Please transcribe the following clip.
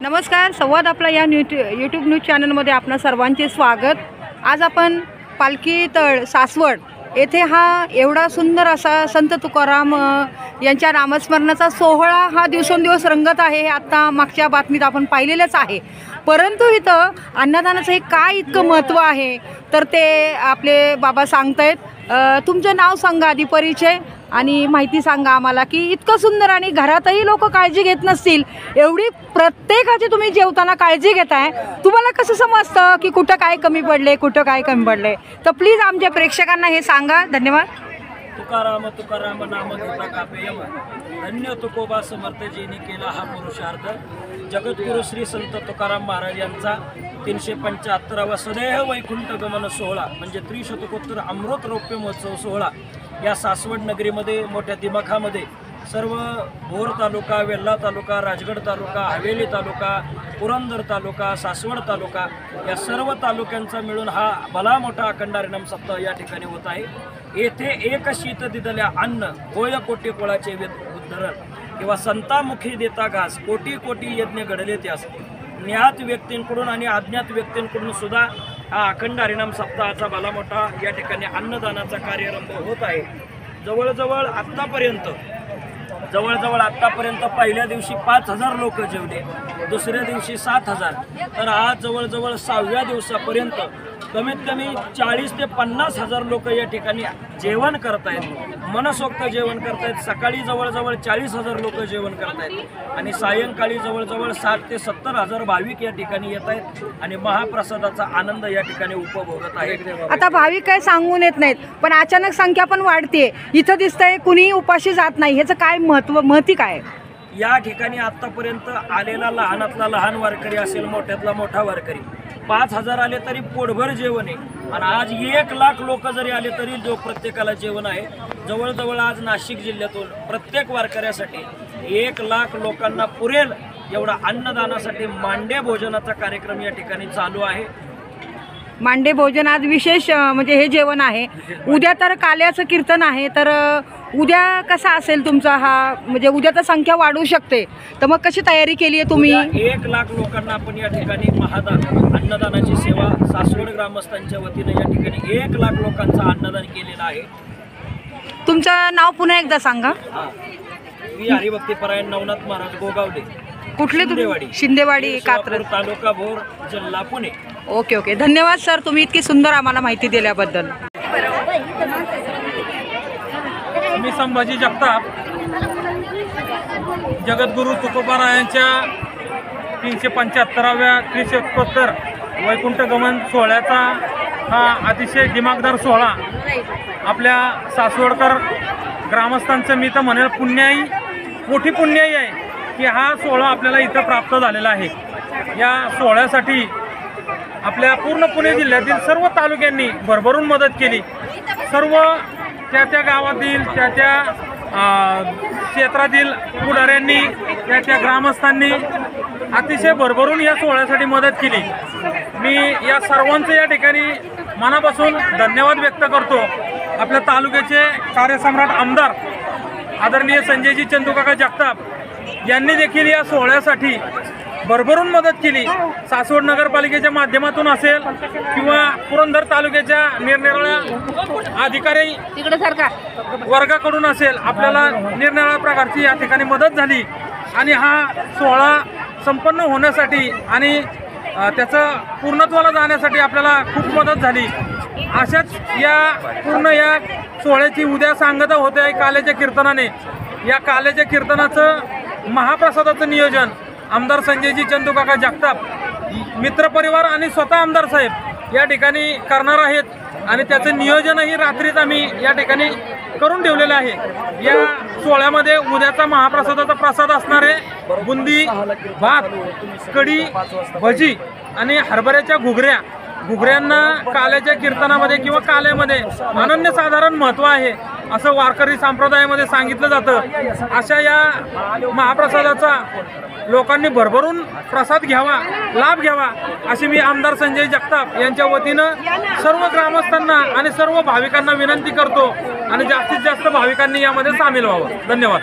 नमस्कार, संवाद आपला या यूट्यूब न्यूज चॅनलमध्ये आपणा सर्वांचे स्वागत। आज आपण पालखी तळ सासवड येथे हा एवढा सुंदर असा संत तुकाराम यांच्या नामस्मरणाचा सोहळा हा दिवसेंदिवस रंगत आहे। आता मागच्या बातमीत आपण पाहिलेलेच आहे, परंतु इथं अन्नदानाचं हे काय इतकं महत्त्व आहे तर ते आपले बाबा सांगतायत। तुमचं नाव सांगा, आधी परिचय आणि माहिती सांगा आम्हाला की इतकं सुंदर आणि घरातही लोक काळजी घेत नसतील एवढी प्रत्येकाची तुम्ही जेवताना काळजी घेताय, तुम्हाला कसं समजतं की कुठं काय कमी पडले कुठं काय कमी पडले? तर प्लीज आमच्या प्रेक्षकांना हे सांगा। धन्यवाद। तुकाराम तुकाराम नाम घेता कापेयम, धन्य तुकोबा समर्थ जेने केला हा पुरुषार्थ। जगद्गुरु श्री संत तुकाराम महाराज यांचा 375वा सदैव वैकुंठ गमन सोहळा म्हणजे त्रिशतकोत्तर अमृत रौप्य महोत्सव सोहळा या सासवड नगरीमध्ये मोठ्या दिमाखामध्ये सर्व भोर तालुका, वेल्हा तालुका, राजगड तालुका, हवेली तालुका, पुरंदर तालुका, सासवड तालुका या सर्व तालुक्यांचा मिळून हा भला मोठा अखंड हरिनाम सप्ताह या ठिकाणी होत आहे। येथे एक शीत दिदल्या अन्न होय कोटी कुळाचे उद्धरण किंवा संतामुखी देता घास, कोटी कोटी यज्ञ घडले त्यास। ज्ञात व्यक्तींकडून आणि अज्ञात व्यक्तींकडून सुद्धा हा अखंड हरिनाम सप्ताहाचा भला मोठा या ठिकाणी अन्नदानाचा कार्यरंभ होत आहे। जवळजवळ आत्तापर्यंत पहिल्या दिवशी 5000 लोक जेवले, दुसऱ्या दिवशी 7000, तर आज जवळजवळ 6व्या दिवसापर्यंत कमीत कमी 40 ते 50,000 लोक या ठिकाणी जेवण करतायत, मनसोक्त जेवण करतायत। सकाळी जवळजवळ 40,000 लोक जेवण करतायत आणि सायंकाळी जवळजवळ 60 ते 70,000 भाविक या ठिकाणी येत आहेत आणि महाप्रसादाचा आनंद या ठिकाणी उपभोगत आहेत। आता भाविक काय सांगून येत नाहीत, पण अचानक संख्या पण वाढते। इथं दिसतंय कुणीही उपाशी जात नाही, ह्याचं काय महती काय? या ठिकाणी आत्तापर्यंत आलेला लहानातला लहान वारकरी असेल, मोठ्यातला मोठा वारकरी 5000 आले तरी पोटभर जेवण आहे आणि आज 1 लाख लोक जरी आले तरी जो प्रत्येकाला जेवण आहे। जवळजवळ आज नाशिक जिल्ह्यातून प्रत्येक वारकऱ्यासाठी 1 लाख लोकांना पुरेल एवढा अन्नदानासाठी मांडे भोजनाचा कार्यक्रम या ठिकाणी चालू आहे। मांडे भोजन आज विशेष म्हणजे हे जेवण आहे। उद्या तर काल्याचं कीर्तन आहे, तर उद्या कसा असेल तुमचा हा, म्हणजे उद्या तर संख्या वाढू शकते, तर मग कशी तयारी केली आहे तुम्ही? 1 लाख लोकांना आपण या ठिकाणी महादान अन्नदानाची सेवा सासवड ग्रामस्थांच्या वतीने या ठिकाणी 1 लाख लोकांचं अन्नदान केलेलं आहे। तुमचं नाव पुन्हा एकदा सांगा। मी हरिभक्तीपरायण नवनाथ महाराज गोगावले, कुठले? शिंदेवाडी, कात्रज तालुका भोर, जिल्हा पुणे। ओके ओके, धन्यवाद सर, तुम्ही इतकी सुंदर आम्हाला माहिती दिल्याबद्दल। मी संभाजी जगताप, जगद्गुरु तुकोबारायांच्या 375व्या त्रिशतकोत्तर वैकुंठ गमन सोहळ्याचा हा अतिशय दिमागदार सोहळा आपल्या सासवडकर ग्रामस्थांचं मी तर म्हणेल पुण्याई मोठी पुण्याई आहे की हा सोहळा आपल्याला इथं प्राप्त झालेला आहे। या सोहळ्यासाठी आपल्या पूर्ण पुणे जिल्ह्यातील सर्व तालुक्यांनी भरभरून मदत केली। सर्व त्या गावातील त्या क्षेत्रातील पुढाऱ्यांनी त्या ग्रामस्थांनी अतिशय भरभरून या सोहळ्यासाठी मदत केली। मी या सर्वांचं या ठिकाणी मनापासून धन्यवाद व्यक्त करतो। आपल्या तालुक्याचे कार्यसम्राट आमदार आदरणीय संजयजी चंदूकाका जगताप यांनी देखील या सोहळ्यासाठी भरभरून मदत केली। सासवड नगरपालिकेच्या माध्यमातून असेल किंवा पुरंदर तालुक्याच्या निरनिराळ्या अधिकारी वर्गाकडून असेल, आपल्याला निरनिराळ्या प्रकारची या ठिकाणी मदत झाली आणि हा सोहळा संपन्न होण्यासाठी आणि त्याचं पूर्णत्वाला जाण्यासाठी आपल्याला खूप मदत झाली। अशाच या पूर्ण या सोहळ्याची उद्या सांगता होते आहे काल्याच्या कीर्तनाने। या काल्याच्या कीर्तनाचं महाप्रसादाचं नियोजन आमदार संजयजी चंदूकाका जगताप मित्रपरिवार आणि स्वतः आमदार साहेब या ठिकाणी करणार आहेत आणि त्याचं नियोजनही रात्रीच आम्ही या ठिकाणी करून ठेवलेलं आहे। या सोहळ्यामध्ये उद्याचा महाप्रसादाचा प्रसाद असणार आहे बुंदी, भात, कढी, भजी आणि हरभऱ्याच्या घुगऱ्यांना काल्याच्या कीर्तनामध्ये किंवा काल्यामध्ये अनन्यसाधारण महत्त्व आहे असं वारकरी संप्रदायामध्ये सांगितलं जातं। अशा या महाप्रसादाचा लोकांनी भरभरून प्रसाद घ्यावा, लाभ घ्यावा अशी मी आमदार संजय जगताप यांच्या वतीनं सर्व ग्रामस्थांना आणि सर्व भाविकांना विनंती करतो आणि जास्तीत जास्त भाविकांनी यामध्ये सामील व्हावं। धन्यवाद।